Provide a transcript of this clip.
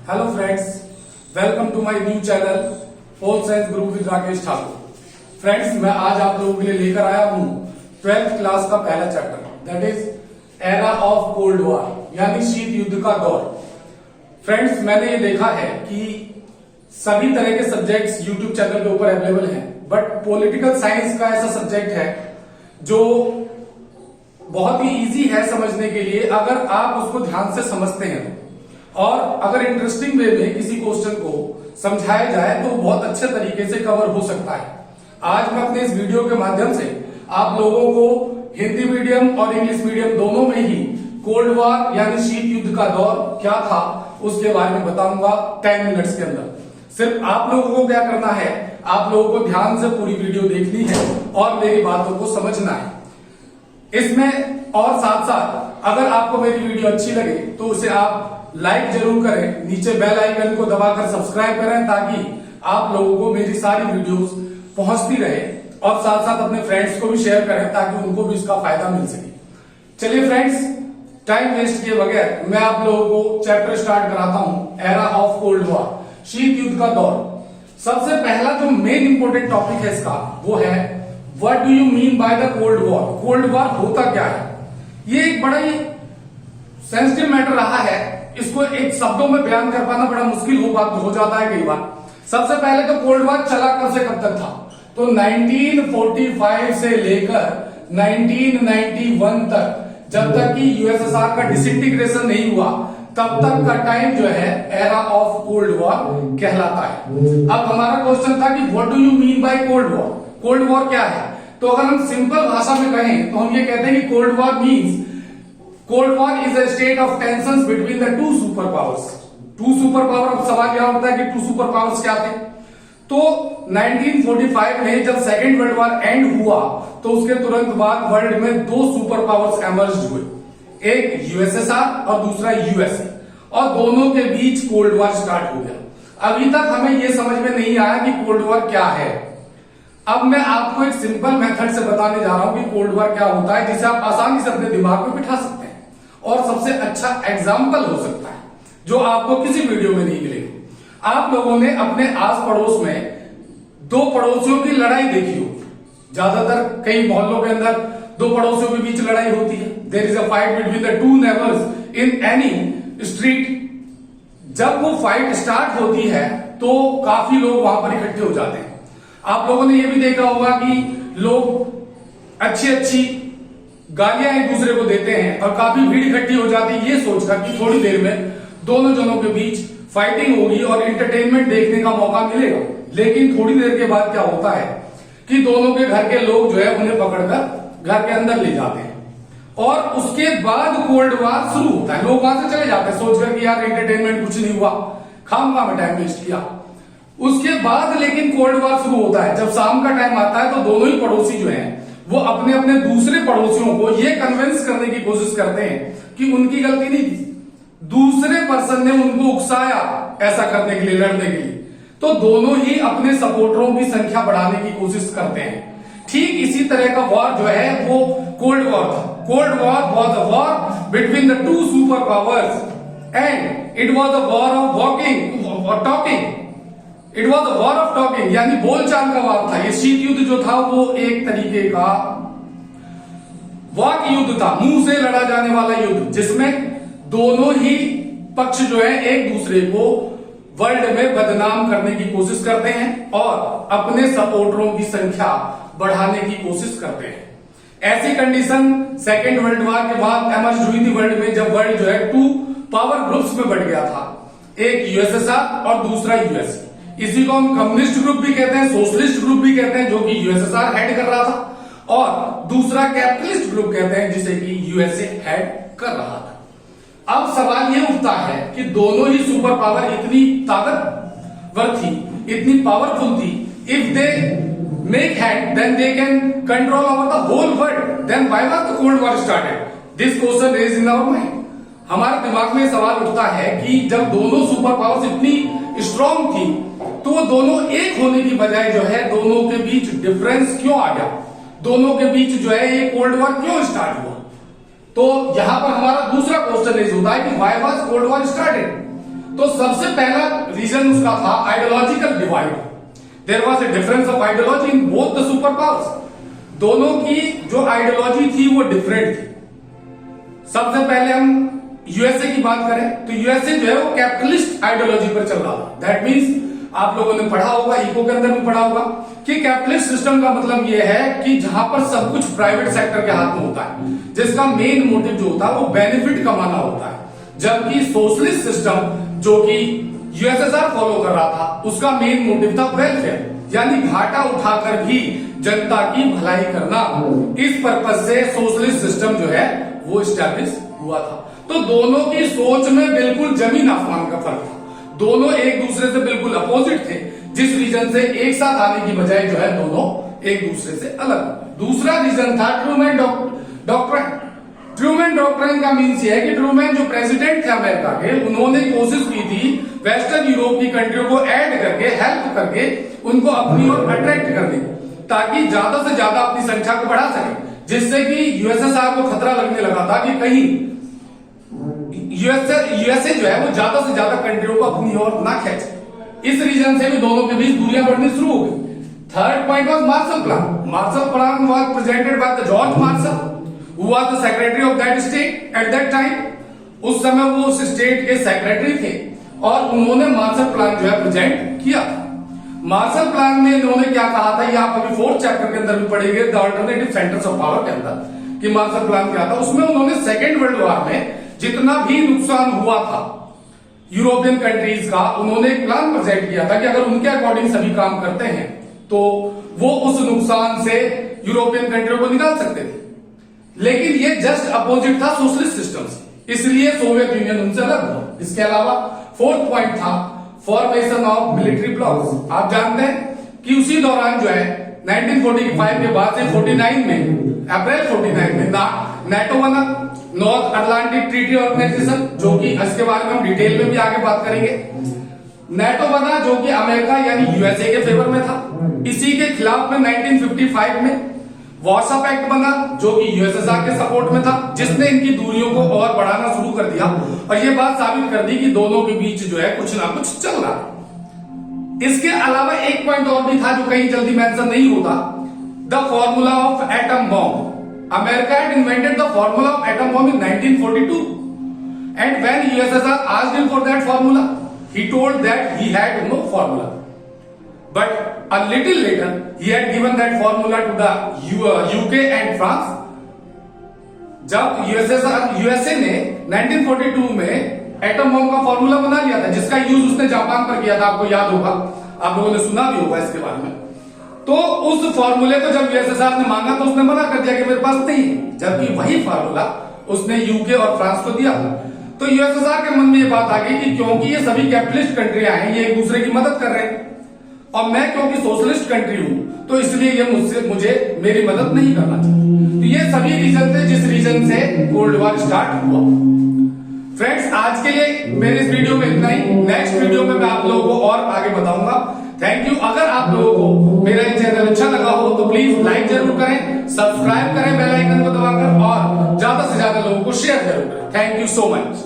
Hello friends, welcome to my new channel pol science group with Rakesh Thakur. Friends, मैं आज आप लोगों के लिए लेकर आया हूं 12th क्लास का पहला chapter, that is era of cold war, यानी शीत युद्ध का दौर। फ्रेंड्स, मैंने ये देखा है कि सभी तरह के सब्जेक्ट्स यूट्यूब चैनल के ऊपर अवेलेबल हैं, बट पॉलिटिकल साइंस का ऐसा सब्जेक्ट है जो बहुत ही इजी है समझने के लिए, अगर आप उसको ध्यान से समझते हैं और अगर इंटरेस्टिंग वे में किसी क्वेश्चन को समझाया जाए तो बहुत अच्छे तरीके से कवर हो सकता है। आज मैं अपने इस वीडियो के माध्यम से आप लोगों को हिंदी मीडियम और इंग्लिश मीडियम दोनों में ही कोल्ड वॉर यानी शीत युद्ध का दौर क्या था उसके बारे में बताऊंगा 10 मिनट्स के अंदर। सिर्फ आप लोगों को क्या करना है, आप लोगों को ध्यान से पूरी वीडियो देखनी है और मेरी बातों को समझना है इसमें। और साथ साथ अगर आपको मेरी वीडियो अच्छी लगे तो उसे आप लाइक जरूर करें, नीचे बेल आइकन को दबाकर सब्सक्राइब करें ताकि आप लोगों को मेरी सारी वीडियोस पहुंचती रहे, और साथ साथ अपने फ्रेंड्स को भी शेयर करें ताकि उनको भी इसका फायदा मिल सके। चलिए फ्रेंड्स, टाइम वेस्ट किए बगैर मैं आप लोगों को चैप्टर स्टार्ट कराता हूं, एरा ऑफ कोल्ड वॉर, शीत युद्ध का दौर। सबसे पहला जो मेन इंपोर्टेंट टॉपिक है इसका वो है what do you mean by the cold war. Cold war होता क्या है? ये एक बड़ा ही सेंसिटिव मैटर रहा है, इसको एक शब्दों में बयान कर पाना बड़ा मुश्किल हो जाता है कई बार। सबसे पहले तो कोल्ड वॉर चला कब से कब तक था? तो 1945 से लेकर 1991 तक, जब तक कि यूएसएसआर का डिसइंटीग्रेशन नहीं हुआ तब तक का टाइम जो है एरा ऑफ कोल्ड वॉर कहलाता है। अब हमारा क्वेश्चन था कि what do you mean by cold war, cold war क्या है? तो अगर हम सिंपल भाषा में कहें तो हम ये कहते हैं कि cold war means cold war is a state of tension between the two super powers. Two super power, अब सवाल यह होता है कि टू सुपर पावर्स क्या थे? तो 1945 में जब सेकेंड वर्ल्ड वॉर एंड हुआ तो उसके तुरंत बाद वर्ल्ड में दो सुपर पावर्स एमर्ज हुए, एक यूएसएसआर और दूसरा यूएसए, और दोनों के बीच कोल्ड वॉर स्टार्ट हो गया। अभी तक हमें यह समझ में नहीं आया कि कोल्ड वॉर क्या है। अब मैं आपको एक सिंपल मेथड से बताने जा रहा हूं कि कोल्ड वॉर क्या होता है, जिसे आप आसानी से अपने दिमाग में बिठा सकते हैं और सबसे अच्छा एग्जाम्पल हो सकता है जो आपको किसी वीडियो में नहीं मिलेगा। आप लोगों ने अपने आस पड़ोस में दो पड़ोसियों की लड़ाई देखी हो, ज्यादातर कई मोहल्लों के अंदर दो पड़ोसियों के बीच लड़ाई होती है। There is a fight between the two neighbours in any street. जब वो फाइट स्टार्ट होती है तो काफी लोग वहां पर इकट्ठे हो जाते हैं। आप लोगों ने यह भी देखा होगा कि लोग अच्छी अच्छी गालियां एक दूसरे को देते हैं और काफी भीड़ इकट्ठी हो जाती है ये सोचकर कि थोड़ी देर में दोनों जनों के बीच फाइटिंग होगी और एंटरटेनमेंट देखने का मौका मिलेगा। लेकिन थोड़ी देर के बाद क्या होता है कि दोनों के घर के लोग जो है उन्हें पकड़कर घर के अंदर ले जाते हैं और उसके बाद कोल्ड वॉर शुरू होता है। लोग वहां से चले जाते हैं सोचकर कि यार एंटरटेनमेंट कुछ नहीं हुआ, खामखा में टाइम वेस्ट किया। उसके बाद लेकिन कोल्ड वॉर शुरू होता है। जब शाम का टाइम आता है तो दोनों ही पड़ोसी जो हैं वो अपने अपने दूसरे पड़ोसियों को ये कन्विंस करने की कोशिश करते हैं कि उनकी गलती नहीं थी, दूसरे पर्सन ने उनको उकसाया ऐसा करने के लिए, लड़ने के लिए। तो दोनों ही अपने सपोर्टरों की संख्या बढ़ाने की कोशिश करते हैं। ठीक इसी तरह का वॉर जो है वो कोल्ड वॉर था। Cold war was a war between the two super powers and it was a war of talking. It was a war of talking, यानी बोलचाल का वार था। ये शीत युद्ध जो था वो एक तरीके का वाक युद्ध था, मुंह से लड़ा जाने वाला युद्ध, जिसमें दोनों ही पक्ष जो है एक दूसरे को वर्ल्ड में बदनाम करने की कोशिश करते हैं और अपने सपोर्टरों की संख्या बढ़ाने की कोशिश करते हैं। ऐसी कंडीशन सेकेंड वर्ल्ड वॉर के बाद एमर्ज हुई थी वर्ल्ड में, जब वर्ल्ड जो है टू पावर ग्रुप्स में बढ़ गया था, एक यूएसएसआर और दूसरा यूएसए। इसी को हम कम्युनिस्ट ग्रुप भी कहते हैं, सोशलिस्ट ग्रुप भी कहते हैं, जो कि यूएसएसआर हेड कर रहा था, और दूसरा कैपिटलिस्ट ग्रुप कहते हैं जिसे कि यूएसए हेड कर रहा था। अब सवाल यह उठता है कि दोनों ही सुपर पावर इतनी ताकतवर थी, इतनी पावरफुल थी, if they make head then they can control over the whole world, then why was the cold war started? This question is in our mind. हमारे दिमाग में सवाल उठता है कि जब दोनों सुपर पावर्स इतनी स्ट्रांग थी तो वो दोनों एक होने की बजाय जो है दोनों के बीच डिफरेंस क्यों आ गया? दोनों के बीच जो है ये कोल्ड वॉर क्यों स्टार्ट हुआ? तो यहां पर हमारा दूसरा क्वेश्चन रेज होता है कि why was cold war started? तो सबसे पहला रीजन उसका था ideological divide. There was a difference of ideology in both the super powers. दोनों की जो आइडियोलॉजी थी वो डिफरेंट थी। सबसे पहले हम यूएसए की बात करें तो यूएसए जो है वो कैपिटलिस्ट आइडियोलॉजी पर चल रहा था। दैट मीन्स आप लोगों ने पढ़ा होगा, इको के अंदर भी पढ़ा होगा कि कैपिटलिस्ट सिस्टम का मतलब यह है कि जहां पर सब कुछ प्राइवेट सेक्टर के हाथ में होता है, जिसका मेन मोटिव जो होता है वो बेनिफिट कमाना होता है। जबकि सोशलिस्ट सिस्टम जो कि यूएसएसआर फॉलो कर रहा था, उसका मेन मोटिव था वेलफेयर, यानी घाटा उठाकर भी जनता की भलाई करना। इस पर्पज से सोशलिस्ट सिस्टम जो है वो स्टैब्लिश हुआ था। तो दोनों की सोच में बिल्कुल जमीन आसमान का फर्क था। दोनों एक दूसरे से बिल्कुल अपोजिट थे, जिस रीजन से एक साथ आने की बजाय जो है दोनों एक दूसरे से अलग। दूसरा रीजन था ट्रूमैन डॉक्ट्रिन। ट्रूमैन डॉक्ट्रिन का मीन्स ये है कि ट्रूमैन जो प्रेसिडेंट थे अमेरिका के, उन्होंने कोशिश की थी वेस्टर्न यूरोप की कंट्रियों को ऐड करके, हेल्प करके उनको अपनी ओर अट्रैक्ट करने, ताकि ज्यादा से ज्यादा अपनी संख्या को बढ़ा सके, जिससे कि यूएसएसआर को खतरा लगने लगा था कि कहीं यूएसए जो है वो ज्यादा से ज्यादा कंट्रियों को अपनी ओर ना खींचे। इस रीजन से भी दोनों के बीच दूरियां बढ़नी शुरू हो गई। Third point was Marshall plan. Marshall plan was presented by the George Marshall, who was the secretary of that state at that time. उस समय वो उस स्टेट के सेक्रेटरी थे और उन्होंने मार्शल प्लान जो है प्रेजेंट किया था। मार्शल प्लान में इन्होंने क्या कहा था, ये आप अभी 4th चैप्टर के अंदर भी पढ़ेंगे, the alternative centres of power के अंदर, कि मार्शल प्लान क्या था। उसमें उन्होंने सेकेंड वर्ल्ड वॉर में जितना भी नुकसान हुआ था यूरोपियन कंट्रीज का, उन्होंने एक प्लान प्रेजेंट किया था कि अगर उनके अकॉर्डिंग सभी काम करते हैं तो वो उस नुकसान से यूरोपियन कंट्रियों को निकाल सकते थे। लेकिन ये जस्ट अपोजिट था सोशलिस्ट सिस्टम से, इसलिए सोवियत यूनियन उनसे अलग हुआ। इसके अलावा फोर्थ पॉइंट था फॉर्मेशन ऑफ मिलिट्री ब्लॉक्स। आप जानते हैं कि उसी दौरान जो है 1945 के बाद से 49 में, अप्रैल 49 में नाटो बना, नॉर्थ अटलांटिक ट्रीटी ऑर्गेनाइजेशन, जो कि इसके बारे में हम डिटेल में भी आगे बात करेंगे। नाटो बना जो कि अमेरिका यानी यूएसए के फेवर में था। इसी के खिलाफ में 1955 में वॉर्सो पैक्ट बना जो कि यूएसएसआर के सपोर्ट में था, जिसने इनकी दूरियों को और बढ़ाना शुरू कर दिया और ये बात साबित कर दी कि दोनों के बीच जो है कुछ ना कुछ चल रहा है। इसके अलावा एक पॉइंट और भी था जो कहीं जल्दी मेंशन नहीं होता, the formula of atom bomb. America had invented the formula of atom bomb in 1942, and when USSR asked him for that formula, he told that he had no formula. But a little later, he had given that formula to the UK and France. जब USA ने 1942 में atom bomb का formula बना लिया था, जिसका use उसने Japan पर किया था, आपको याद होगा, आप लोगों ने सुना भी होगा इसके बारे में। तो उस फॉर्मूले को जब यूएसएसआर ने मांगा तो उसने मना कर दिया कि मेरे पास नहीं है, जबकि वही फॉर्मूला उसने यूके और फ्रांस को दिया। तो यूएसएसआर के मन में ये बात आ गई कि क्योंकि ये सभी कैपिटलिस्ट कंट्रियां हैं, ये एक दूसरे की मदद कर रहे हैं और मैं क्योंकि सोशलिस्ट कंट्री हूं, तो इसलिए ये मुझे मेरी मदद नहीं करना चाहिए। तो ये सभी रीजन थे जिस रीजन से कोल्ड वॉर स्टार्ट हुआ। फ्रेंड्स, आज के लिए मेरे इस वीडियो में इतना ही। नेक्स्ट वीडियो में मैं आप लोगों को और आगे बताऊंगा। Thank you. अगर आप लोगों को मेरा ये चैनल अच्छा लगा हो तो प्लीज लाइक जरूर करें, सब्सक्राइब करें बेल आइकन को दबाकर और ज्यादा से ज्यादा लोगों को शेयर जरूर करें। Thank you so much.